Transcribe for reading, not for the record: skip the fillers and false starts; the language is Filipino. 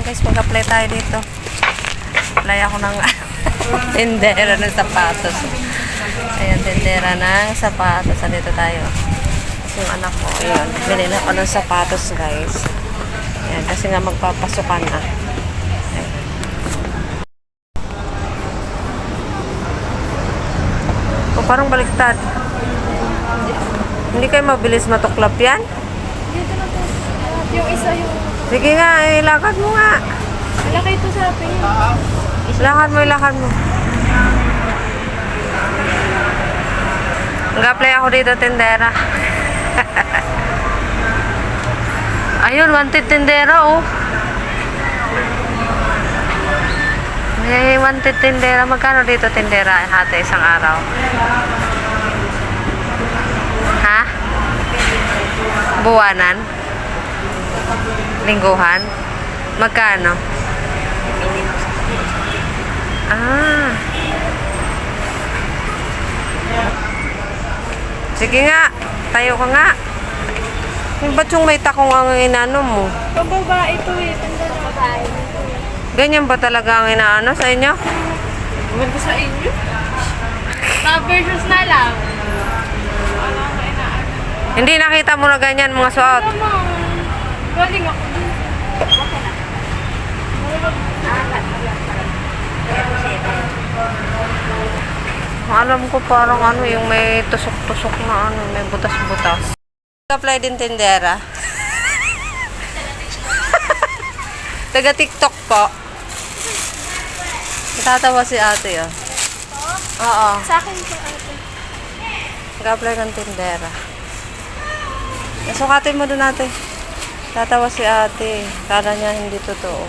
guys, mag-apply tayo dito. Apply ako ng tindera ng sapatos. Ayan, tindera ng sapatos. Dito tayo. Yung anak ko, ayun. Binili ako ng sapatos, guys. Ayan, kasi nga magpapasukan na. Ayan. O, parang baliktad. Hindi kayo mabilis matuklap yan? Dito na po. Yung isa yung... Sige nga, lakad mo nga. Malaki ito sa akin. Lakad mo. Mag-apply ako dito, tindera. Ayun, wanted tindera, oh. May wanted tindera. Magkano dito tindera? Hati isang araw. Ha? Buwanan? Lingguhan? Magkano? Ah. Sige nga. Tayo ka nga. Ba't yung may takong ang inaano mo? Pababa ito eh. Tanda na babae. Ganyan ba talaga ang inaano sa inyo? Ewan ko sa inyo. Versus na lang. Wala ka inaano. Hindi nakita mo na ganyan mga suot. Naman. Galing ako dun. Alam ko parang ano yung may tusok-tusok na ano, may butas-butas. Apply din tindera. Taga TikTok po. Natatawa si ate oh. Oo. Sa akin po ate. Nag-apply ng tindera. Sukatin mo doon ate. Tatawa si ate. Kala niya hindi totoo.